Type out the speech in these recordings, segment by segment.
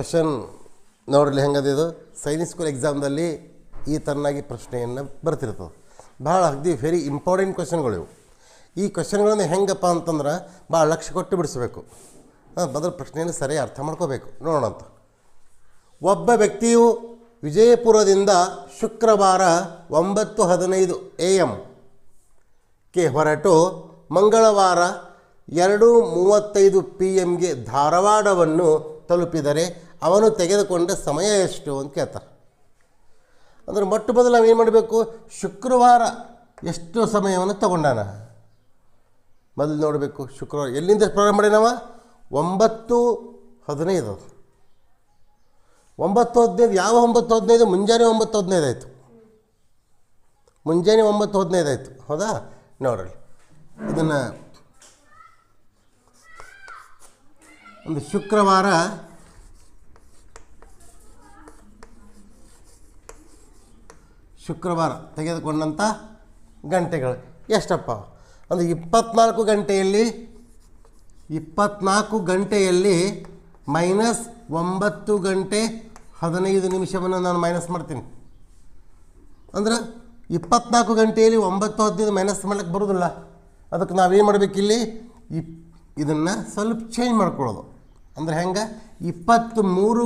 Question ನೋಡ್ರಿ ಹೆಂಗದು ಇದು Sainik school ಎಕ್ಸಾಮ್ದಲ್ಲಿ ಈ ಥರನಾಗಿ ಪ್ರಶ್ನೆಯನ್ನು ಬರ್ತಿರ್ತದೆ. ಭಾಳ ಅಗದಿ ವೆರಿ ಇಂಪಾರ್ಟೆಂಟ್ ಕ್ವಶನ್ಗಳು ಇವು. ಈ ಕ್ವಶನ್ಗಳನ್ನು ಹೆಂಗಪ್ಪ ಅಂತಂದ್ರೆ ಭಾಳ ಲಕ್ಷ್ಯ ಕೊಟ್ಟು ಬಿಡಿಸ್ಬೇಕು. ಮೊದಲು ಪ್ರಶ್ನೆಯನ್ನು ಸರಿಯಾಗಿ ಅರ್ಥ ಮಾಡ್ಕೋಬೇಕು. ನೋಡೋಣ ಅಂತ. ಒಬ್ಬ ವ್ಯಕ್ತಿಯು ವಿಜಯಪುರದಿಂದ ಶುಕ್ರವಾರ 9:15 AM ಗೆ ಹೊರಟು ಮಂಗಳವಾರ 2:35 PM ಧಾರವಾಡವನ್ನು ತಲುಪಿದರೆ ಅವನು ತೆಗೆದುಕೊಂಡ ಸಮಯ ಎಷ್ಟು ಅಂತ ಕೇಳ್ತಾರೆ. ಅಂದರೆ ಮೊಟ್ಟ ಮೊದಲು ನಾವು ಏನು ಮಾಡಬೇಕು, ಶುಕ್ರವಾರ ಎಷ್ಟು ಸಮಯವನ್ನು ತಗೊಂಡಾನ ಮೊದಲು ನೋಡಬೇಕು. ಶುಕ್ರವಾರ ಎಲ್ಲಿಂದ ಪ್ರಾರಂಭ ಮಾಡಿ ನಾವು 9:15 9:15 ಯಾವ 9:15 ಮುಂಜಾನೆ 9:15 ಆಯಿತು. ಮುಂಜಾನೆ 9:15 ಆಯಿತು. ಹೌದಾ? ನೋಡ್ರಿ ಇದನ್ನು ಒಂದು ಶುಕ್ರವಾರ ತೆಗೆದುಕೊಂಡಂಥ ಗಂಟೆಗಳು ಎಷ್ಟಪ್ಪ ಅಂದರೆ 24 ಗಂಟೆಯಲ್ಲಿ -9 ಗಂಟೆ 15 ನಿಮಿಷವನ್ನು ನಾನು ಮೈನಸ್ ಮಾಡ್ತೀನಿ. ಅಂದ್ರೆ 24 ಗಂಟೆಯಲ್ಲಿ 9:15 ಮೈನಸ್ ಮಾಡ್ಲಿಕ್ಕೆ ಬರೋದಿಲ್ಲ. ಅದಕ್ಕೆ ನಾವೇನು ಮಾಡಬೇಕಿಲ್ಲಿ ಇದನ್ನು ಸ್ವಲ್ಪ ಚೇಂಜ್ ಮಾಡ್ಕೊಳ್ಳೋದು. ಅಂದರೆ ಹೆಂಗೆ 23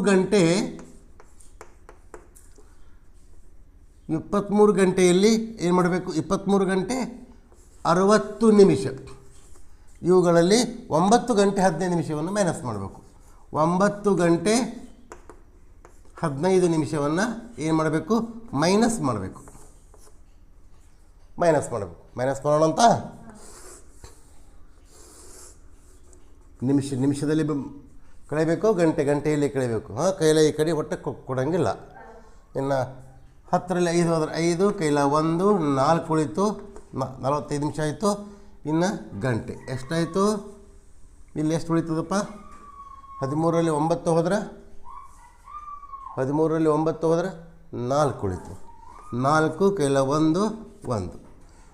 ಗಂಟೆಯಲ್ಲಿ ಏನು ಮಾಡಬೇಕು, 23 ಗಂಟೆ 60 ನಿಮಿಷ ಇವುಗಳಲ್ಲಿ 9 ಗಂಟೆ 15 ನಿಮಿಷವನ್ನು ಮೈನಸ್ ಮಾಡಬೇಕು. 9 ಗಂಟೆ 15 ನಿಮಿಷವನ್ನು ಏನು ಮಾಡಬೇಕು, ಮೈನಸ್ ಮಾಡಬೇಕು. ಮೈನಸ್ ಮಾಡೋಣ ಅಂತ. ನಿಮಿಷದಲ್ಲಿ ಕಳೆಯಬೇಕು, ಗಂಟೆಯಲ್ಲಿ ಕಳೆಯಬೇಕು. ಕೈಲ ಈ ಕಡೆ ಹೊಟ್ಟೆ ಕೊಡೋಂಗಿಲ್ಲ. ಇನ್ನು 10ರಲ್ಲಿ 5 ಹೋದ್ರೆ 5, ಕೈಲ 1, 4 ಉಳಿತು, 45 ನಿಮಿಷ ಆಯಿತು. ಇನ್ನು ಗಂಟೆ ಎಷ್ಟಾಯಿತು, ಇಲ್ಲಿ ಎಷ್ಟು ಉಳಿತದಪ್ಪ, 13ರಲ್ಲಿ 9 ಹೋದ್ರೆ 4 ಉಳಿತು, 4 ಕೈಲ 1,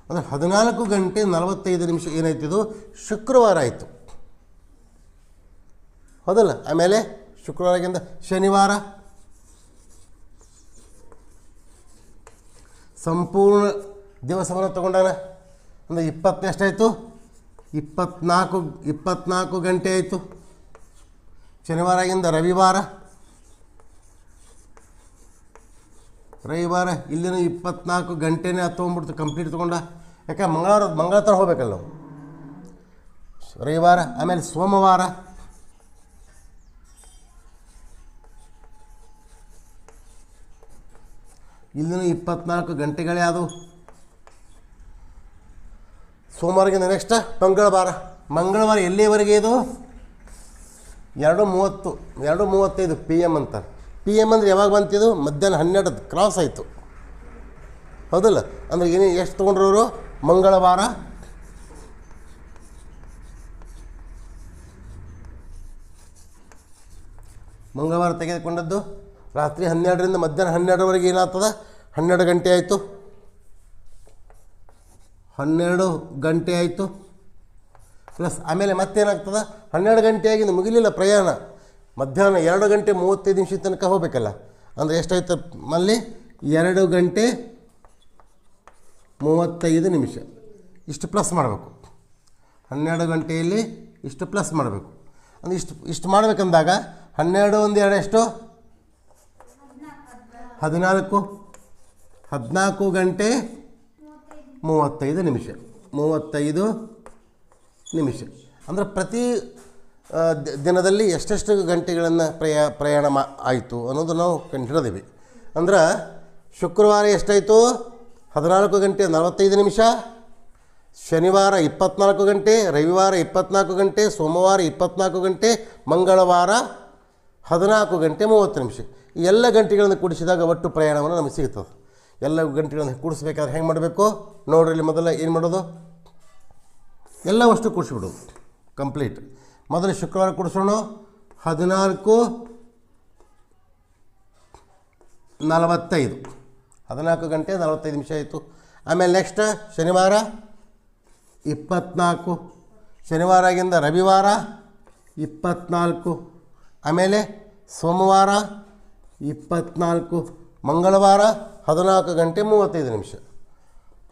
ಅಂದರೆ 14 ಗಂಟೆ 45 ನಿಮಿಷ ಏನಾಯ್ತಿದು ಶುಕ್ರವಾರ ಆಯಿತು. ಹೌದಲ್ಲ? ಆಮೇಲೆ ಶುಕ್ರವಾರದಿಂದ ಶನಿವಾರ ಸಂಪೂರ್ಣ ದಿವಸವನ್ನು ತಗೊಂಡಾನ. ಅಂದರೆ 20 ಎಷ್ಟಾಯಿತು, 24 ಗಂಟೆ ಆಯಿತು. ಶನಿವಾರದಿಂದ ರವಿವಾರ ಇಲ್ಲಿನ 24 ಗಂಟೆನೇ ತೊಗೊಂಡ್ಬಿಡ್ತು ಕಂಪ್ಲೀಟ್ ತೊಗೊಂಡ. ಯಾಕೆ ಮಂಗಳವಾರ ತನಕ ಹೋಗ್ಬೇಕಲ್ಲ ನಾವು. ರವಿವಾರ ಆಮೇಲೆ ಸೋಮವಾರ, ಇಲ್ಲಿನ 24 ಗಂಟೆಗಳೇ ಆದವು. ಸೋಮವಾರದಿಂದ ನೆಕ್ಸ್ಟ್ ಮಂಗಳವಾರ ಎಲ್ಲಿವರೆಗೆ ಇದು 2:35 PM ಅಂತಾರೆ. PM ಅಂದರೆ ಯಾವಾಗ ಬಂತಿದ್ದು, ಮಧ್ಯಾಹ್ನ 12 ಕ್ರಾಸ್ ಆಯಿತು. ಹೌದಲ್ಲ? ಅಂದರೆ ಏನು ಎಷ್ಟು ತೊಗೊಂಡ್ರವರು, ಮಂಗಳವಾರ ತೆಗೆದುಕೊಂಡದ್ದು ರಾತ್ರಿ 12ರಿಂದ ಮಧ್ಯಾಹ್ನ 12ವರೆಗೆ ಏನಾಗ್ತದೆ, 12 ಗಂಟೆ ಆಯಿತು. 12 ಗಂಟೆ ಆಯಿತು ಪ್ಲಸ್ ಆಮೇಲೆ ಮತ್ತೇನಾಗ್ತದೆ, 12 ಗಂಟೆಯಾಗಿಂದ ಮುಗಿಲಿಲ್ಲ ಪ್ರಯಾಣ, ಮಧ್ಯಾಹ್ನ 2 ಗಂಟೆ 35 ನಿಮಿಷ ತನಕ ಹೋಗಬೇಕಲ್ಲ. ಅಂದರೆ ಎಷ್ಟಾಯ್ತು ಅಲ್ಲಿ 2 ಗಂಟೆ 35 ನಿಮಿಷ. ಇಷ್ಟು ಪ್ಲಸ್ ಮಾಡಬೇಕು. 12 ಗಂಟೆಯಲ್ಲಿ ಇಷ್ಟು ಪ್ಲಸ್ ಮಾಡಬೇಕು. ಅಂದರೆ ಇಷ್ಟು ಮಾಡಬೇಕಂದಾಗ 12 1 2 ಎಷ್ಟು, 14 ಗಂಟೆ 35 ನಿಮಿಷ. ಅಂದರೆ ಪ್ರತಿ ದಿನದಲ್ಲಿ ಎಷ್ಟೆಷ್ಟು ಗಂಟೆಗಳನ್ನು ಪ್ರಯಾಣ ಆಯಿತು ಅನ್ನೋದು ನಾವು ಕಂಡುಹಿಡಿದೀವಿ. ಅಂದ್ರೆ ಶುಕ್ರವಾರ ಎಷ್ಟಾಯಿತು, 14 ಗಂಟೆ 45 ನಿಮಿಷ, ಶನಿವಾರ 24 ಗಂಟೆ, ರವಿವಾರ 24 ಗಂಟೆ, ಸೋಮವಾರ 24 ಗಂಟೆ, ಮಂಗಳವಾರ 14 ಗಂಟೆ 30 ನಿಮಿಷ. ಈ ಎಲ್ಲ ಗಂಟೆಗಳನ್ನು ಕೂಡಿಸಿದಾಗ ಒಟ್ಟು ಪ್ರಯಾಣವನ್ನು ನಮಗೆ ಸಿಗ್ತದೆ. ಎಲ್ಲ ಗಂಟೆಗಳನ್ನು ಕೂಡಿಸ್ಬೇಕಾದ್ರೆ ಹೆಂಗೆ ಮಾಡಬೇಕು ನೋಡ್ರಿ. ಇಲ್ಲಿ ಮೊದಲ ಏನು ಮಾಡೋದು, ಎಲ್ಲ ಅಷ್ಟು ಕೂಡಿಸ್ಬಿಡೋದು ಕಂಪ್ಲೀಟ್. ಮೊದಲು ಶುಕ್ರವಾರ ಕೂಡಿಸೋಣ, 14 ಗಂಟೆ 45 ನಿಮಿಷ ಆಯಿತು. ಆಮೇಲೆ ನೆಕ್ಸ್ಟ್ ಶನಿವಾರ 24, ಶನಿವಾರದಿಂದ ರವಿವಾರ 24, ಆಮೇಲೆ ಸೋಮವಾರ 24, ಮಂಗಳವಾರ 14 ಗಂಟೆ 35 ನಿಮಿಷ.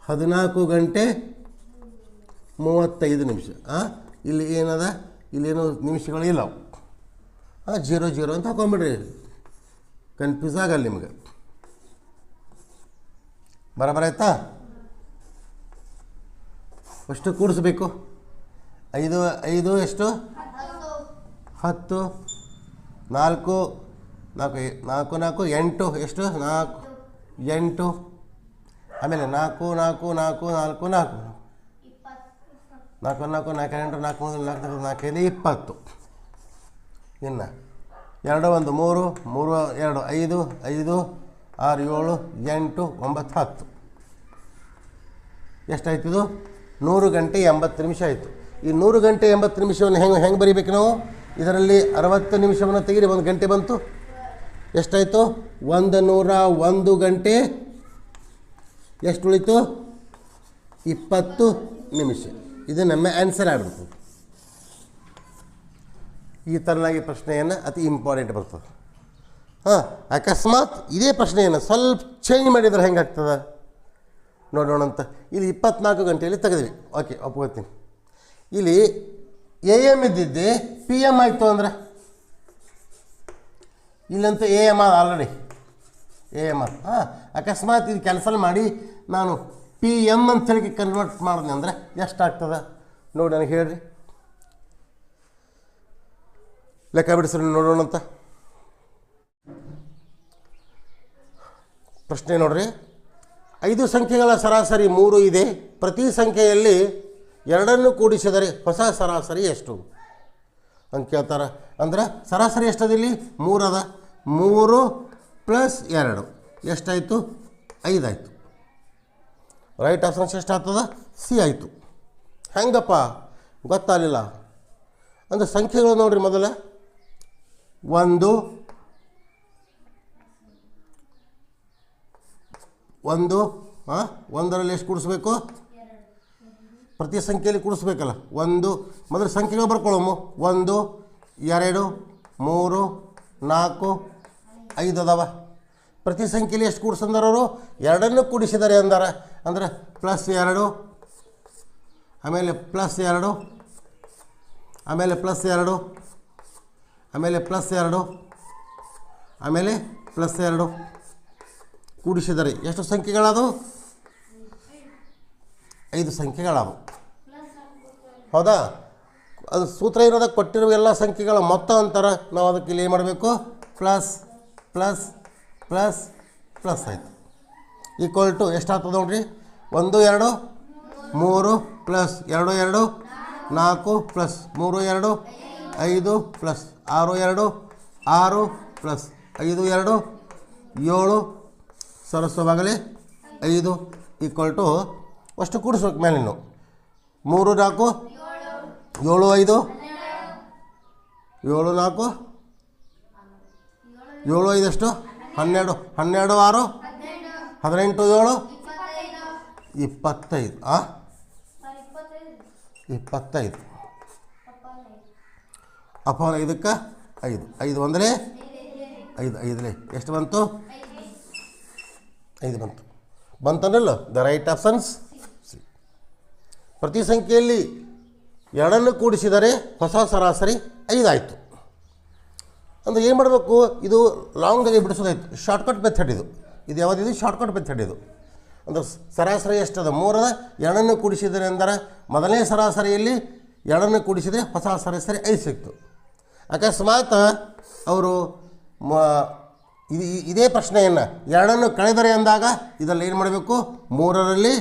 14 ಗಂಟೆ 35 ನಿಮಿಷ. ಇಲ್ಲಿ ಏನದ, ಇಲ್ಲೇನು ನಿಮಿಷಗಳಿಲ್ಲ. 00 ಅಂತ ಹಾಕೊಂಬಿಡ್ರಿ, ಕನ್ಫ್ಯೂಸ್ ಆಗಲ್ಲ ನಿಮಗೆ. ಬರಬರಾಯ್ತಾ? ಅಷ್ಟು ಕೂಡಿಸ್ಬೇಕು. 5 5 ಎಷ್ಟು? 10, 4 4 4 4 8 ಎಷ್ಟು? 4 8, ಆಮೇಲೆ 4 4 4 4 4 4 4 4 4 8 4 4 4 20. ಇನ್ನು 2 1 3 3 2 5 5 6 7 8 9 10. ಎಷ್ಟಾಯ್ತಿದು? 100 ಗಂಟೆ 80 ನಿಮಿಷ ಆಯಿತು. ಈ 100 ಗಂಟೆ 80 ನಿಮಿಷವನ್ನು ಹೆಂಗೆ ಬರೀಬೇಕು ನಾವು? ಇದರಲ್ಲಿ 60 ನಿಮಿಷವನ್ನು ತೆಗೀರಿ, 1 ಗಂಟೆ ಬಂತು. ಎಷ್ಟಾಯಿತು? 101 ಗಂಟೆ ಎಷ್ಟು ಉಳಿತು? 20 ನಿಮಿಷ. ಇದು ನಮ್ಮ ಆನ್ಸರ್ ಆಗ್ಬಿಡ್ತು. ಈ ಥರನಾಗಿ ಪ್ರಶ್ನೆಯನ್ನು ಅತಿ ಇಂಪಾರ್ಟೆಂಟ್ ಬರ್ತದೆ. ಅಕಸ್ಮಾತ್ ಇದೇ ಪ್ರಶ್ನೆಯನ್ನು ಸ್ವಲ್ಪ ಚೇಂಜ್ ಮಾಡಿದರೆ ಹೆಂಗಾಗ್ತದೆ ನೋಡೋಣ ಅಂತ. ಇಲ್ಲಿ 24 ಗಂಟೆಯಲ್ಲಿ ತೆಗೆದ್ವಿ, ಓಕೆ, ಒಪ್ಕೋತೀನಿ. ಇಲ್ಲಿ AM ಇದ್ದಿದ್ದೆ PM ಆಯಿತು ಅಂದ್ರೆ, ಇಲ್ಲಂತೂ AM ಆಲ್ರೆಡಿ AM. ಅಕಸ್ಮಾತ್ ಇದು ಕ್ಯಾನ್ಸಲ್ ಮಾಡಿ ನಾನು PM ಅಂತೇಳಿ ಕನ್ವರ್ಟ್ ಮಾಡಿದೆ ಅಂದರೆ ಎಷ್ಟಾಗ್ತದೆ ನೋಡಿ ನನಗೆ ಹೇಳ್ರಿ. ಲೆಕ್ಕ ಬಿಡಿಸ್ರಿ ನೋಡೋಣ ಅಂತ. ಪ್ರಶ್ನೆ ನೋಡ್ರಿ. 5 ಸಂಖ್ಯೆಗಳ ಸರಾಸರಿ 3 ಇದೆ. ಪ್ರತಿ ಸಂಖ್ಯೆಯಲ್ಲಿ 2 ಕೂಡಿಸಿದರೆ ಹೊಸ ಸರಾಸರಿ ಎಷ್ಟು ಅಂತ ಕೇಳ್ತಾರೆ. ಅಂದ್ರೆ ಸರಾಸರಿ ಎಷ್ಟದ? ಇಲ್ಲಿ 3 ಅದ. 3 + 2 ಎಷ್ಟಾಯಿತು? 5 ಆಯಿತು. Right options ಎಷ್ಟಾಗ್ತದ? ಸಿ ಆಯಿತು. ಹೆಂಗಪ್ಪ ಗೊತ್ತಾಗಲಿಲ್ಲ ಅಂದರೆ ಸಂಖ್ಯೆಗಳು ನೋಡ್ರಿ. ಮೊದಲ 1 1ರಲ್ಲಿ ಎಷ್ಟು ಕೂಡಿಸ್ಬೇಕು? ಪ್ರತಿ ಸಂಖ್ಯೆಯಲ್ಲಿ ಕೂಡಿಸ್ಬೇಕಲ್ಲ. 1 ಮೊದಲು ಸಂಖ್ಯೆಗಳು ಬರ್ಕೊಳ್ಳೋಮು. 1 2 3 4 5 ಅದಾವ. ಪ್ರತಿ ಸಂಖ್ಯೆಯಲ್ಲಿ ಎಷ್ಟು ಕೂಡಿಸಂದಾರವರು? 2 ಕೂಡಿಸಿದ್ದಾರೆ ಅಂದಾರ. ಅಂದ್ರೆ +2, ಆಮೇಲೆ +2, ಆಮೇಲೆ +2, ಆಮೇಲೆ +2, ಆಮೇಲೆ +2 ಕೂಡಿಸಿದರೆ ಎಷ್ಟು ಸಂಖ್ಯೆಗಳದು? 5 ಸಂಖ್ಯೆಗಳವು. ಹೌದಾ? ಅದು ಸೂತ್ರ ಇರೋದಕ್ಕೆ ಕೊಟ್ಟಿರುವ ಎಲ್ಲ ಸಂಖ್ಯೆಗಳ ಮೊತ್ತ ಅಂತಾರೆ. ನಾವು ಅದಕ್ಕೆ ಇಲ್ಲಿ ಏನು ಮಾಡಬೇಕು? ಪ್ಲಸ್ ಪ್ಲಸ್ ಪ್ಲಸ್ ಪ್ಲಸ್ ಆಯಿತು. ಈಕ್ವಲ್ ಟು ಎಷ್ಟಾಗ್ತದೆ ನೋಡ್ರಿ? 1 2 3 + 2 2 4 + 3 2 5 + 6 2 6 + 5 2 7 ಸರಸವಾಗಲೇ 5 ಈಕ್ವಲ್ ಟು ಅಷ್ಟು ಕೂಡಿಸ್ಬೇಕು ಮೇಲೆ. ನೀವು 3 4 7 5 7 4 7 5 ಎಷ್ಟು? 12 12 6 18 7 25. 25 ಅಪಾನ್ 5ಕ್ಕೆ 5 5 ಅಂದರೆ 5 5ಲೇ ಎಷ್ಟು ಬಂತು? 5 ಬಂತು. ಬಂತನಲ್ಲ? The right options C. ಪ್ರತಿ ಸಂಖ್ಯೆಯಲ್ಲಿ 2 ಕೂಡಿಸಿದರೆ ಹೊಸ ಸರಾಸರಿ 5 ಆಯಿತು. ಅಂದರೆ ಏನು ಮಾಡಬೇಕು? ಇದು ಲಾಂಗಾಗಿ ಬಿಡಿಸೋದಾಯ್ತು. ಶಾರ್ಟ್ಕಟ್ ಮೆಥಡ್ ಇದು. ಇದು ಯಾವುದಿದು? ಶಾರ್ಟ್ಕಟ್ ಮೆಥಡ್ ಇದು. ಅಂದರೆ ಸರಾಸರಿ ಎಷ್ಟದ? 3 ಅದ. 2 ಕೂಡಿಸಿದರೆ ಅಂದರೆ ಮೊದಲನೇ ಸರಾಸರಿಯಲ್ಲಿ 2 ಕೂಡಿಸಿದರೆ ಹೊಸ ಸರಾಸರಿ 5 ಸಿಕ್ತು. ಅಕಸ್ಮಾತ್ ಅವರು ಇದೇ ಪ್ರಶ್ನೆಯನ್ನು 2 ಕಳೆದರೆ ಅಂದಾಗ ಇದರಲ್ಲಿ ಏನು ಮಾಡಬೇಕು? 3ರಲ್ಲಿ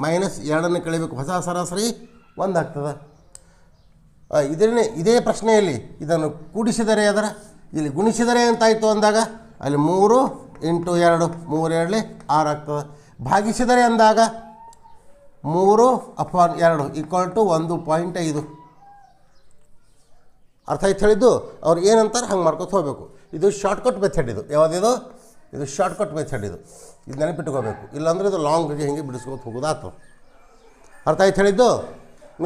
-2 ಕಳಿಬೇಕು. ಹೊಸ ಸರಾಸರಿ 1 ಆಗ್ತದೆ. ಇದೇ ಪ್ರಶ್ನೆಯಲ್ಲಿ ಇದನ್ನು ಕೂಡಿಸಿದರೆ ಅದರ ಇಲ್ಲಿ ಗುಣಿಸಿದರೆ ಅಂತಾಯಿತು ಅಂದಾಗ ಅಲ್ಲಿ 3 × 2 3 2 6 ಆಗ್ತದೆ. ಭಾಗಿಸಿದರೆ ಅಂದಾಗ 3/2 ಈಕ್ವಲ್ ಟು 1.5. ಅರ್ಥ ಆಯ್ತು ಹೇಳಿದ್ದು? ಅವ್ರು ಏನಂತಾರೆ ಹಂಗೆ ಮಾಡ್ಕೊತ ಹೋಗಬೇಕು. ಇದು ಶಾರ್ಟ್ಕಟ್ ಮೆಥಡ್. ಇದು ಯಾವುದಿದು? ಇದು ಶಾರ್ಟ್ಕಟ್ ಮೆಥಡ್. ಇದು ನೆನಪಿಟ್ಕೋಬೇಕು. ಇಲ್ಲಾಂದರೆ ಇದು ಲಾಂಗ್ಗೆ ಹಿಂಗೆ ಬಿಡಿಸ್ಕೊತ ಹೋಗೋದಾಯ್ತು. ಅರ್ಥ ಆಯ್ತು ಹೇಳಿದ್ದು?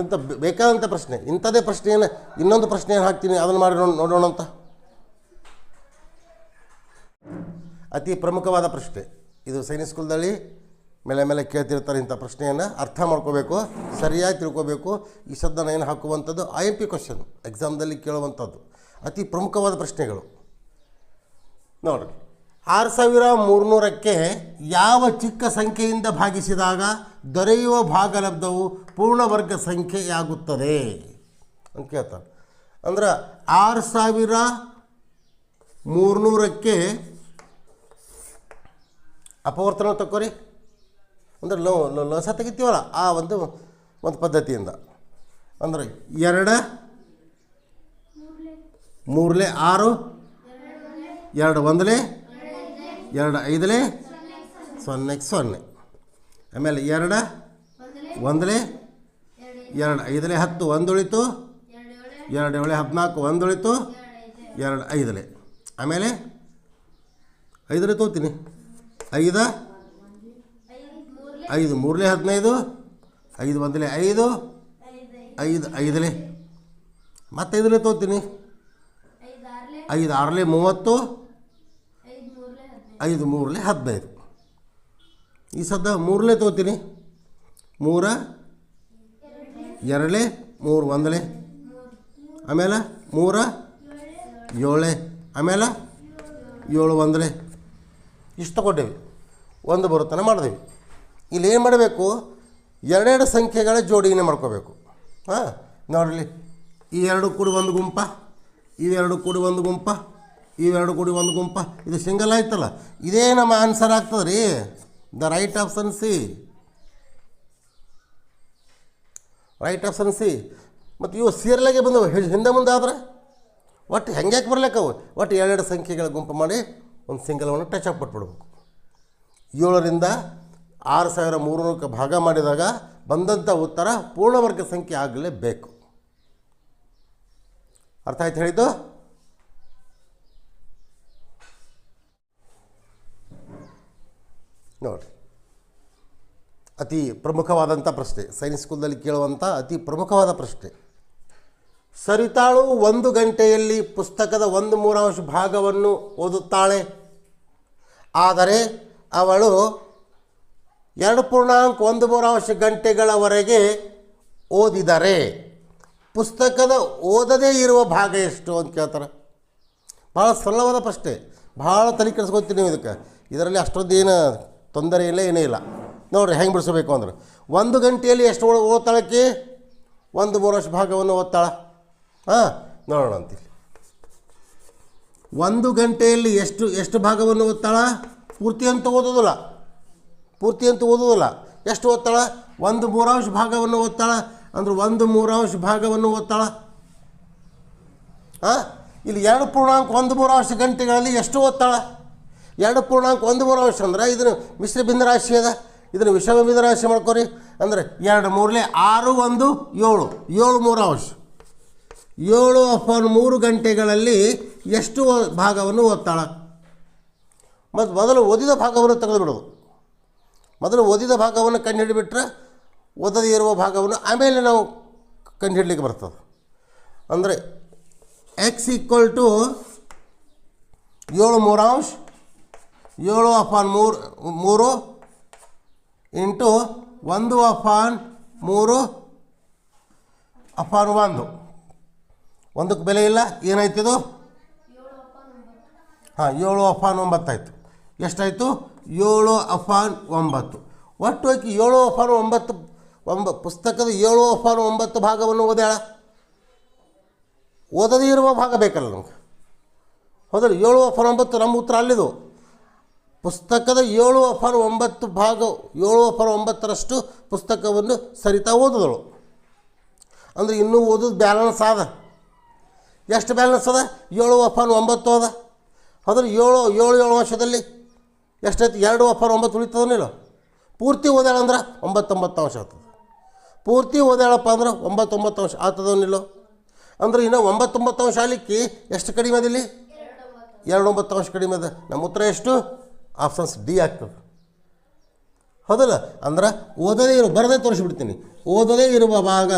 ಇಂಥ ಬೇಕಾದಂಥ ಪ್ರಶ್ನೆ ಇಂಥದ್ದೇ ಪ್ರಶ್ನೆಯನ್ನು ಇನ್ನೊಂದು ಪ್ರಶ್ನೆಯನ್ನು ಹಾಕ್ತೀನಿ, ಅದನ್ನು ಮಾಡಿ ನೋಡೋಣ ಅಂತ. ಅತಿ ಪ್ರಮುಖವಾದ ಪ್ರಶ್ನೆ ಇದು. ಸೈನಿಕ್ ಸ್ಕೂಲ್ದಲ್ಲಿ ಮೇಲೆ ಮೇಲೆ ಕೇಳ್ತಿರ್ತಾರೆ ಇಂಥ ಪ್ರಶ್ನೆಯನ್ನು ಅರ್ಥ ಮಾಡ್ಕೋಬೇಕು, ಸರಿಯಾಗಿ ತಿಳ್ಕೋಬೇಕು. ಈ ಶಬ್ದನ ಏನು ಹಾಕುವಂಥದ್ದು IMP ಕ್ವಶನ್, ಎಕ್ಸಾಮ್ದಲ್ಲಿ ಕೇಳುವಂಥದ್ದು ಅತಿ ಪ್ರಮುಖವಾದ ಪ್ರಶ್ನೆಗಳು. ನೋಡಿರಿ, 6300ಕ್ಕೆ ಯಾವ ಚಿಕ್ಕ ಸಂಖ್ಯೆಯಿಂದ ಭಾಗಿಸಿದಾಗ ದೊರೆಯುವ ಭಾಗಲಬ್ಧವು ಪೂರ್ಣವರ್ಗ ಸಂಖ್ಯೆಯಾಗುತ್ತದೆ ಅಂತ ಕೇಳ್ತಾರೆ. ಅಂದ್ರೆ 6300ಕ್ಕೆ ಅಪವರ್ತನ ತಗೋರಿ, ಅಂದ್ರೆ ಲಸ ತೆಗಿತೀವಲ್ಲ ಆ ಒಂದು ಪದ್ಧತಿಯಿಂದ. ಅಂದರೆ 2 3 6 2 1 2 5 0 0. ಆಮೇಲೆ 2 1 2 5 10 1 ಉಳಿತು, 2 7 14 1 ಉಳಿತು, 2 5. ಆಮೇಲೆ 5 ತೋತೀನಿ, 5 5 3 15, 5 1 5, 5 5 ಮತ್ತೆ 5 ತೋತೀನಿ, 5 6 30, 5 3 15. ಈ ಸದ್ದ 3 ತೋತೀನಿ, 3 2 3 1, ಆಮೇಲೆ 3 7, ಆಮೇಲೆ 7 1. ಇಷ್ಟು ತಗೊಂಡೇವಿ, ಒಂದು ಬರುತ್ತಾನೆ ಮಾಡಿದೆವು. ಇಲ್ಲಿ ಏನು ಮಾಡಬೇಕು, ಎರಡೆರಡು ಸಂಖ್ಯೆಗಳ ಜೋಡಿನೇ ಮಾಡ್ಕೋಬೇಕು. ಹಾಂ, ನೋಡಲಿ, ಈ 2 ಕೂಡಿ ಒಂದು ಗುಂಪ, ಇವೆರಡು ಕೂಡಿ ಒಂದು ಗುಂಪ, ಇವೆರಡು ಕೂಡಿ ಒಂದು ಗುಂಪ, ಇದು ಸಿಂಗಲ್ ಆಯ್ತಲ್ಲ, ಇದೇ ನಮ್ಮ ಆನ್ಸರ್ ಆಗ್ತದೆ ರೀ. The right option C, right option C. ಮತ್ತು ಇವು ಸೀರ್ಲಾಗೆ ಬಂದವು, ಹಿಂದೆ ಮುಂದೆ ಆದ್ರೆ ಒಟ್ಟು ಹೆಂಗ್ಯಾಕೆ ಬರ್ಲಿಕ್ಕವು, ಒಟ್ಟು ಎರಡೆರಡು ಸಂಖ್ಯೆಗಳ ಗುಂಪು ಮಾಡಿ ಒಂದು ಸಿಂಗಲವನ್ನು ಟಚ್ ಅಪ್ ಕೊಟ್ಬಿಡ್ಬೇಕು. 7ರಿಂದ 6300ಕ್ಕೆ ಭಾಗ ಮಾಡಿದಾಗ ಬಂದಂಥ ಉತ್ತರ ಪೂರ್ಣವರ್ಗ ಸಂಖ್ಯೆ ಆಗಲೇಬೇಕು. ಅರ್ಥ ಆಯ್ತು ಹೇಳಿದ್ದು? ನೋಡಿ, ಅತಿ ಪ್ರಮುಖವಾದಂಥ ಪ್ರಶ್ನೆ, ಸೈನ್ಸ್ ಸ್ಕೂಲ್ನಲ್ಲಿ ಕೇಳುವಂಥ ಅತಿ ಪ್ರಮುಖವಾದ ಪ್ರಶ್ನೆ. ಸರಿತಾಳು 1 ಗಂಟೆಯಲ್ಲಿ ಪುಸ್ತಕದ 1/3 ಭಾಗವನ್ನು ಓದುತ್ತಾಳೆ. ಆದರೆ ಅವಳು 2.13 ಗಂಟೆಗಳವರೆಗೆ ಓದಿದರೆ ಪುಸ್ತಕದ ಓದದೇ ಇರುವ ಭಾಗ ಎಷ್ಟು ಅಂತ ಕೇಳ್ತಾರೆ. ಭಾಳ ಸರಳವಾದ ಪ್ರಶ್ನೆ, ಭಾಳ ತಲೆ ಕೆಡಿಸ್ಕೊತೀವಿ ನೀವು ಇದಕ್ಕೆ. ಇದರಲ್ಲಿ ಅಷ್ಟೊಂದು ಏನು ತೊಂದರೆ ಇಲ್ಲ, ಏನೂ ಇಲ್ಲ. ನೋಡಿರಿ ಹೆಂಗೆ ಬಿಡಿಸಬೇಕು ಅಂದ್ರೆ, 1 ಗಂಟೆಯಲ್ಲಿ ಎಷ್ಟು ಓದ್ತಾಳಕ್ಕೆ 1/3 ಭಾಗವನ್ನು ಓದ್ತಾಳ. ಹಾಂ, ನೋಡೋಣ ಅಂತೀವಿ. 1 ಗಂಟೆಯಲ್ಲಿ ಎಷ್ಟು ಭಾಗವನ್ನು ಓದ್ತಾಳ? ಪೂರ್ತಿ ಅಂತೂ ಓದೋದಿಲ್ಲ, ಎಷ್ಟು ಓದ್ತಾಳ? 1/3 ಭಾಗವನ್ನು ಓದ್ತಾಳ. ಅಂದ್ರೆ 1/3 ಭಾಗವನ್ನು ಓದ್ತಾಳ. ಹಾಂ, ಇಲ್ಲಿ 2.13 ಗಂಟೆಗಳಲ್ಲಿ ಎಷ್ಟು ಓದ್ತಾಳ? 2.13 ಅಂದ್ರೆ ಇದನ್ನು ಮಿಶ್ರ ಭಿನ್ನರಾಶಿ ಅದ, ಇದನ್ನು ವಿಷಮ ಭಿನ್ನರಾಶಿ ಮಾಡ್ಕೊರಿ. ಅಂದರೆ 2 3 6 1 7, 7/3. 7/3 ಗಂಟೆಗಳಲ್ಲಿ ಎಷ್ಟು ಭಾಗವನ್ನು ಓದ್ತಾಳ? ಮತ್ತು ಮೊದಲು ಓದಿದ ಭಾಗವನ್ನು ತೆಗೆದುಬಿಡೋದು. ಮೊದಲು ಓದಿದ ಭಾಗವನ್ನು ಕಂಡುಹಿಡಿಬಿಟ್ರೆ ಓದದೇ ಇರುವ ಭಾಗವನ್ನು ಆಮೇಲೆ ನಾವು ಕಂಡುಹಿಡಲಿಕ್ಕೆ ಬರ್ತದೆ. ಅಂದರೆ x = 7/3, 7/3 ಇಂಟು 1/3/1. ಒಂದಕ್ಕೆ ಬೆಲೆ ಇಲ್ಲ, ಏನಾಯ್ತಿದು? ಹಾಂ, 7/9 ಆಯಿತು. ಎಷ್ಟಾಯಿತು? 7/9. ಒಟ್ಟು ಆಕಿ 7/9 ಪುಸ್ತಕದ 7/9 ಭಾಗವನ್ನು ಓದ್ಯಾಳ. ಓದದೇ ಇರುವ ಭಾಗ ಬೇಕಲ್ಲ ನಮ್ಗೆ, ಹೌದಲ್ಲ? 7/9 ನಮ್ಮ ಉತ್ತರ ಅಲ್ಲಿದು. ಪುಸ್ತಕದ 7/9 ಭಾಗ, 7/9ರಷ್ಟು ಪುಸ್ತಕವನ್ನು ಸರಿತಾ ಓದಿದಳು. ಅಂದರೆ ಇನ್ನೂ ಓದೋದು ಬ್ಯಾಲೆನ್ಸ್ ಅದ. ಎಷ್ಟು ಬ್ಯಾಲೆನ್ಸ್ ಅದ? 7/9 ಅದ. ಹೌದ್ರೆ 7 ವರ್ಷದಲ್ಲಿ ಎಷ್ಟಾಯ್ತು? 2/9 ಉಳಿತದನಿಲ್ಲ. ಪೂರ್ತಿ ಓದ್ಯಾಳ ಅಂದ್ರೆ 9 ಆಗ್ತದೆ. ಪೂರ್ತಿ ಓದ್ಯಾಳಪ್ಪ ಅಂದ್ರೆ 9 ಆಗ್ತದವನಿಲ್ಲ. ಅಂದ್ರೆ ಇನ್ನು 9 ಆಗಲಿಕ್ಕೆ ಎಷ್ಟು ಕಡಿಮೆ ಅದಿಲ್ಲಿ? 2 ಕಡಿಮೆ ಅದ. ನಮ್ಮ ಉತ್ತರ ಎಷ್ಟು? ಆಪ್ಷನ್ಸ್ ಡಿ ಆಗ್ತದೆ, ಹೌದಲ್ಲ? ಅಂದ್ರೆ ಓದದೇ ಬರದೇ ತೋರಿಸ್ಬಿಡ್ತೀನಿ. ಓದದೇ ಇರುವ ಭಾಗ,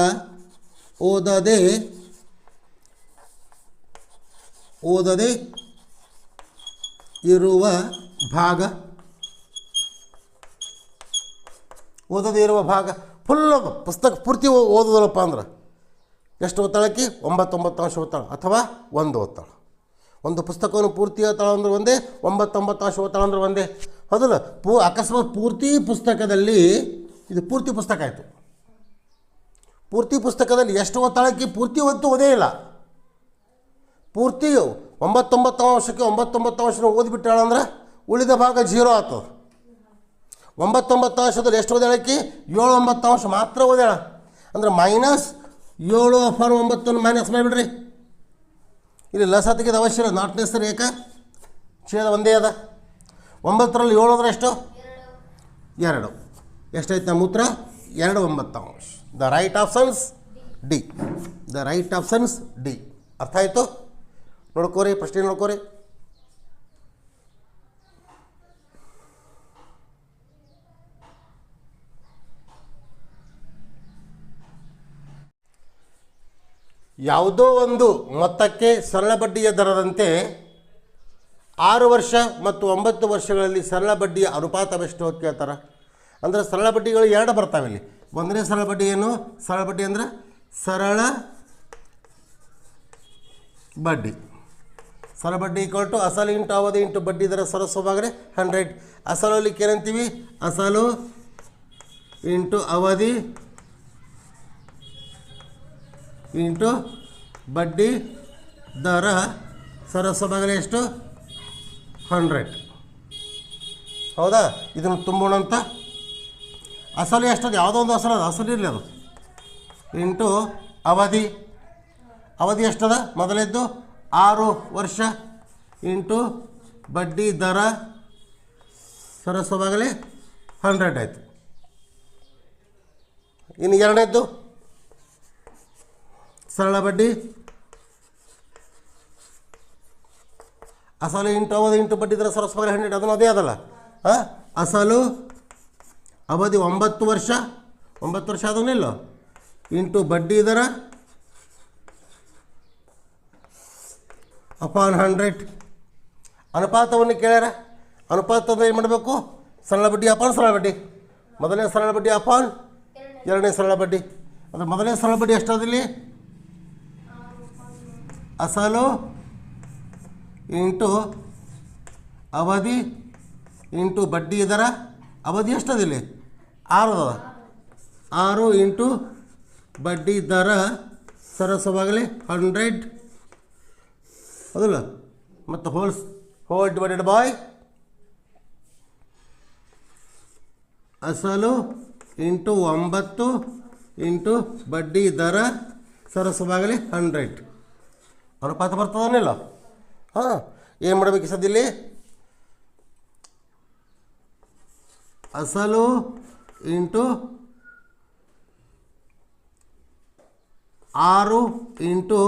ಓದದೇ ಇರುವ ಭಾಗ, ಓದದೇ ಇರುವ ಭಾಗ ಫುಲ್ ಪುಸ್ತಕ ಪೂರ್ತಿ ಓದೋದಲ್ಲಪ್ಪ ಅಂದ್ರೆ ಎಷ್ಟು ಓದ್ತಾಳಕ್ಕಿ? 99 ಅಂಶ ಓದ್ತಾಳೆ ಅಥವಾ 1 ಓದ್ತಾಳೆ. ಒಂದು ಪುಸ್ತಕವನ್ನು ಪೂರ್ತಿ ಓದ್ತಾಳೆ ಅಂದ್ರೆ ಒಂದೇ, 99 ಅಂಶ ಓದ್ತಾಳೆ ಅಂದ್ರೆ ಒಂದೇ. ಹೌದಲ್ಲ? ಅಕಸ್ಮಾತ್ ಪೂರ್ತಿ ಪುಸ್ತಕದಲ್ಲಿ, ಇದು ಪೂರ್ತಿ ಪುಸ್ತಕ ಆಯಿತು, ಪೂರ್ತಿ ಪುಸ್ತಕದಲ್ಲಿ ಎಷ್ಟು ಓದ್ತಾಳಕ್ಕಿ? ಪೂರ್ತಿ ಓದೇ ಇಲ್ಲ. ಪೂರ್ತಿ 99 ಅಂಶಕ್ಕೆ 99 ಅಂಶನ ಓದಿಬಿಟ್ಟಾಳಂದ್ರೆ ಉಳಿದ ಭಾಗ 0 ಆಗ್ತದೆ. 99 ಅಂಶದಲ್ಲಿ ಎಷ್ಟು ಓದಾಳಕ್ಕಿ? 7-9 ಅಂಶ ಮಾತ್ರ ಓದ್ಯಾಳ. ಅಂದ್ರೆ -7/9 ಮೈನಸ್ ಮಾಡಿಬಿಡ್ರಿ. ಇಲ್ಲಿ ಲಸ ತೆಗೆದ ಅವಶ್ಯ ಇಲ್ಲ, ನಾಟ್ ನೆಸರಿ. ಯಾಕೆ? ಛೇದ ಒಂದೇ ಅದ. 9ರಲ್ಲಿ 7 ಅಂದ್ರೆ ಎಷ್ಟು? 2. ಎಷ್ಟಾಯ್ತು ನಮ್ಮ ಉತ್ತರ? 2/9 ಅಂಶ. The right options D. The right options D. ಅರ್ಥ ಆಯಿತು? ನೋಡ್ಕೋರಿ, ಪ್ರಶ್ನೆ ನೋಡ್ಕೋರಿ. ಯಾವುದೋ ಒಂದು ಮೊತ್ತಕ್ಕೆ ಸರಳ ಬಡ್ಡಿಯ ದರದಂತೆ 6 ವರ್ಷ ಮತ್ತು 9 ವರ್ಷಗಳಲ್ಲಿ ಸರಳ ಬಡ್ಡಿಯ ಅನುಪಾತವೆಷ್ಟು ಅಂತ ಕೇಳ್ತಾರೆ. ಅಂದರೆ ಸರಳ ಬಡ್ಡಿಗಳು 2 ಬರ್ತಾವೆ ಇಲ್ಲಿ. ಒಂದನೇ ಸರಳ ಬಡ್ಡಿ ಏನು? ಸರಳ ಬಡ್ಡಿ ಅಂದರೆ ಸರಳ ಬಡ್ಡಿ. ಸರಳ ಬಡ್ಡಿ = ಅಸಲು ಇಂಟು ಅವಧಿ ಇಂಟು ಬಡ್ಡಿ ದರ ಸರಸವಾಗಲೇ 100. ಅಸಲಲ್ಲಿ ಏನಂತೀವಿ? ಅಸಲು ಇಂಟು ಅವಧಿ ಇಂಟು ಬಡ್ಡಿ ದರ ಸರಸವಾಗಲೇ ಎಷ್ಟು? 100. ಹೌದಾ? ಇದನ್ನು ತುಂಬೋಣ ಅಂತ. ಅಸಲು ಎಷ್ಟದು? ಯಾವುದೋ ಒಂದು ಅಸಲು ಅದು, ಅಸಲು ಇರಲಿ ಅದು, ಇಂಟು ಅವಧಿ. ಅವಧಿ ಎಷ್ಟದ? ಮೊದಲೇದ್ದು 6 ವರ್ಷ ಇಂಟು ಬಡ್ಡಿ ದರ ಸರಸವಾಗಲೇ 100 ಆಯಿತು. ಇನ್ನು ಎರಡನೇದ್ದು ಸರಳ ಬಡ್ಡಿ, ಅಸಲು ಇಂಟು ಅವಧಿ ಇಂಟು ಬಡ್ಡಿ ದರ ಸರಸವಾಗಲೇ 100. ಅದನ್ನು ಅದೇ ಅದಲ್ಲ. ಅಸಲು ಅವಧಿ 9 ವರ್ಷ, 9 ವರ್ಷ ಅದನ್ನಿಲ್ಲ, ಇಂಟು ಬಡ್ಡಿ ದರ ಅಪಾನ್ 100. ಅನುಪಾತವನ್ನು ಕೇಳ್ಯಾರ. ಅನುಪಾತದ ಏನು ಮಾಡಬೇಕು? ಸರಳ ಬಡ್ಡಿ ಅಪಾನ್ ಸರಳ ಬಡ್ಡಿ. ಮೊದಲನೇ ಸರಳ ಬಡ್ಡಿ ಅಪಾನ್ ಎರಡನೇ ಸರಳ ಬಡ್ಡಿ. ಅಂದರೆ ಮೊದಲನೇ ಸರಳ ಬಡ್ಡಿ ಎಷ್ಟದಿಲ್ಲಿ? ಅಸಲು ಇಂಟು ಅವಧಿ ಇಂಟು ಬಡ್ಡಿ ದರ. ಅವಧಿ ಎಷ್ಟದಿಲ್ಲಿ? 6 ಅದ. 6 ಇಂಟು ಬಡ್ಡಿ ದರ ಸರಸವಾಗಲೇ 100. ಹೌದಲ್ಲ? ಮತ್ತು ಹೋಲ್ ಡಿವೈಡೆಡ್ ಬೈ ಅಸಲು ಇಂಟು 9 ಇಂಟು ಬಡ್ಡಿ ದರ ಸರಸವಾಗಲೇ 100. ಅನುಪಾತ ಬರ್ತದನಿಲ್ಲ? ಏನು ಮಾಡಬೇಕು ಸದ್ಯಲ್ಲಿ? ಅಸಲು ಇಂಟು 6 ಇಂಟು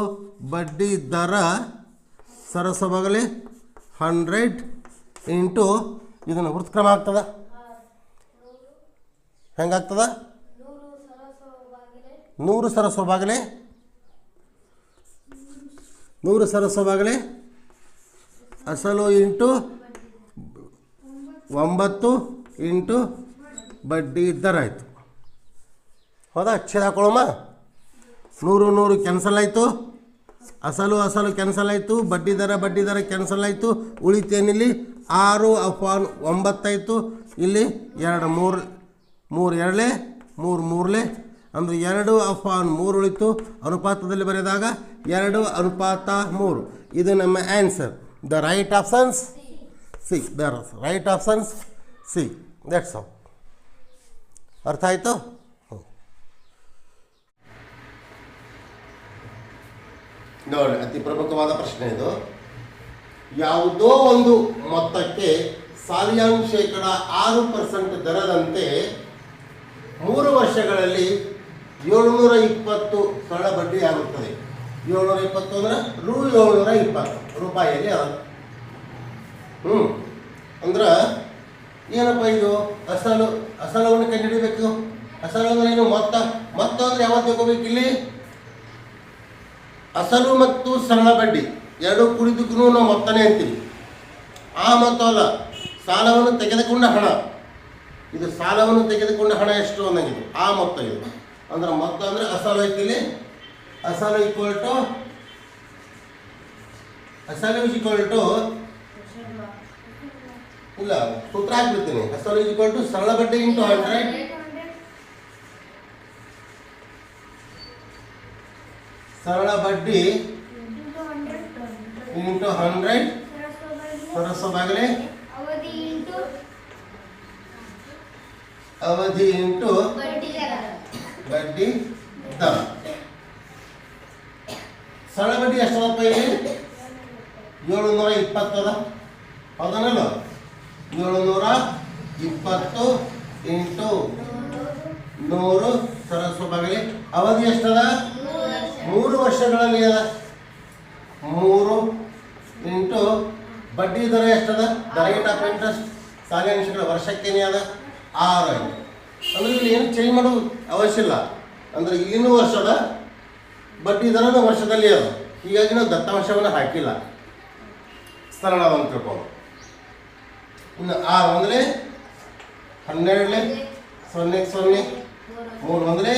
ಬಡ್ಡಿ ದರ ಸರಸವಾಗಲೇ 100 ಇಂಟು ಇದನ್ನು ವೃತ್ಕ್ರಮ ಆಗ್ತದ. ಹೆಂಗಾಗ್ತದ? 100 ಸರಸವಾಗಲೇ 100 ಸರಸವಾಗಲೇ ಅಸಲು ಇಂಟು 9 ಇಂಟು ಬಡ್ಡಿ ದರ ಆಯಿತು. ಹೌದಾ? ಛೇದ ಹಾಕೊಳ್ಳೋಮ್ಮ. 100 ಕ್ಯಾನ್ಸಲ್ ಆಯಿತು. ಅಸಲು ಕ್ಯಾನ್ಸಲ್ ಆಯಿತು. ಬಡ್ಡಿ ದರ ಕ್ಯಾನ್ಸಲ್ ಆಯಿತು. ಉಳಿತೇನಿಲ್ಲಿ? 6/9 ಆಯಿತು. ಇಲ್ಲಿ 2 3 2 3 ಅಂದರೆ 2/3 ಉಳಿತು. ಅನುಪಾತದಲ್ಲಿ ಬರೆದಾಗ 2/3. ಇದು ನಮ್ಮ answer. The right options C. The right options C. That's all. ಅರ್ಥ ಆಯಿತು? ನೋಡಿ, ಅತಿ ಪ್ರಮುಖವಾದ ಪ್ರಶ್ನೆ ಇದು. ಯಾವುದೋ ಒಂದು ಮೊತ್ತಕ್ಕೆ ಸಾಲಿಯಾನ್ ಶೇಕಡ 6% ದರದಂತೆ 3 ವರ್ಷಗಳಲ್ಲಿ 720 ಸರಳ ಬಡ್ಡಿ ಆಗುತ್ತದೆ. 720 ಅಂದರೆ Rs. 720 ರೂಪಾಯಿಯಲ್ಲಿ ಅದ. ಅಂದ್ರೆ ಏನಪ್ಪ ಇದು? ಅಸಲವನ್ನು ಕಂಡುಹಿಡಿಬೇಕು. ಅಸಲು ಅಂದ್ರೆ ಏನು? ಮೊತ್ತ ಅಂದರೆ ಯಾವತ್ತು ತಗೋಬೇಕು? ಇಲ್ಲಿ ಅಸಲು ಮತ್ತು ಸರಳ ಬಡ್ಡಿ ಎರಡು ಕುಡಿದಕ್ಕೂ ನಾವು ಮೊತ್ತನೇ ಅಂತೀವಿ. ಆ ಮೊತ್ತ ಅಲ್ಲ, ಸಾಲವನ್ನು ತೆಗೆದುಕೊಂಡ ಹಣ. ಇದು ಸಾಲವನ್ನು ತೆಗೆದುಕೊಂಡ ಹಣ ಎಷ್ಟು ಅನ್ನಂಗಿದು ಆ ಮೊತ್ತ. ಇದು ಅಂದ್ರೆ ಮೊತ್ತ ಅಂದರೆ ಅಸಲು ಐತಿಲಿ, ಅಸಲು ಈಕ್ವಲ್ ಟು ಇಲ್ಲ ಸೂತ್ರ ಹಾಕ್ಬಿಡ್ತೀನಿ. ಅಸಲು ಈಕ್ವಲ್ ಟು ಸರಳ ಬಡ್ಡಿ ಇಂಟು 100, ಸರಳ ಬಡ್ಡಿ ಇಂಟು 100 ಸರಸವಾಗಲೇ ಅವಧಿ ಇಂಟು ಬಡ್ಡಿ ದರ. ಸರಳ ಬಡ್ಡಿ ಎಷ್ಟದಪ್ಪ ಇಲ್ಲಿ? 720 ಅದ. ಹೌದನಲ್ಲ? 720 ಇಂಟು 100 ಸರಸವಾಗಲಿ ಅವಧಿ ಎಷ್ಟದ? 3 ವರ್ಷಗಳಲ್ಲಿ ಅದ. 3 ಇಂಟು ಬಡ್ಡಿ ದರ ಎಷ್ಟದ? ದ ರೇಟ್ ಆಫ್ ಇಂಟ್ರೆಸ್ಟ್ ಸಾಲಿನ ವರ್ಷಕ್ಕೇನೆ ಅದ 6. ಅಂದರೆ ಇಲ್ಲಿ ಏನು ಚೇಂಜ್ ಮಾಡೋದು ಅವಶ್ಯ ಇಲ್ಲ. ಅಂದರೆ ಇಲ್ಲಿನೂ ವರ್ಷದ ಬಡ್ಡಿ ದರನೂ ವರ್ಷದಲ್ಲಿ ಅದ. ಹೀಗಾಗಿ ನಾವು ದತ್ತಾಂಶವನ್ನು ಹಾಕಿಲ್ಲ, ಸರಳವನ್ನು ತಿಳ್ಕೊಂಡು. ಇನ್ನು 6 ಅಂದರೆ 12 0 0 3 ಅಂದರೆ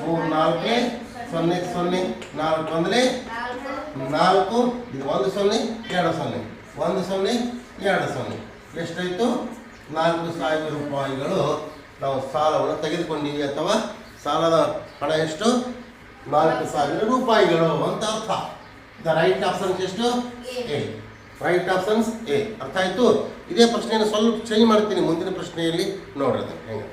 3 4 0 0 4 ಅಂದರೆ 4 ಇದು 1 0 2 0 1 0 2 0 ಎಷ್ಟಾಯಿತು? 4,000 ರೂಪಾಯಿಗಳು ನಾವು ಸಾಲವನ್ನು ತೆಗೆದುಕೊಂಡಿವಿ. ಅಥವಾ ಸಾಲದ ಹಣ ಎಷ್ಟು? 4,000 ರೂಪಾಯಿಗಳು ಅಂತ ಅರ್ಥ. ದ ರೈಟ್ ಆಪ್ಷನ್ಸ್ ಎಷ್ಟು? ಎ. Right options A. ಅರ್ಥ ಆಯಿತು? ಇದೇ ಪ್ರಶ್ನೆಯನ್ನು ಸ್ವಲ್ಪ ಚೇಂಜ್ ಮಾಡ್ತೀನಿ ಮುಂದಿನ ಪ್ರಶ್ನೆಯಲ್ಲಿ, ನೋಡ್ರಿ ಹೆಂಗೆ.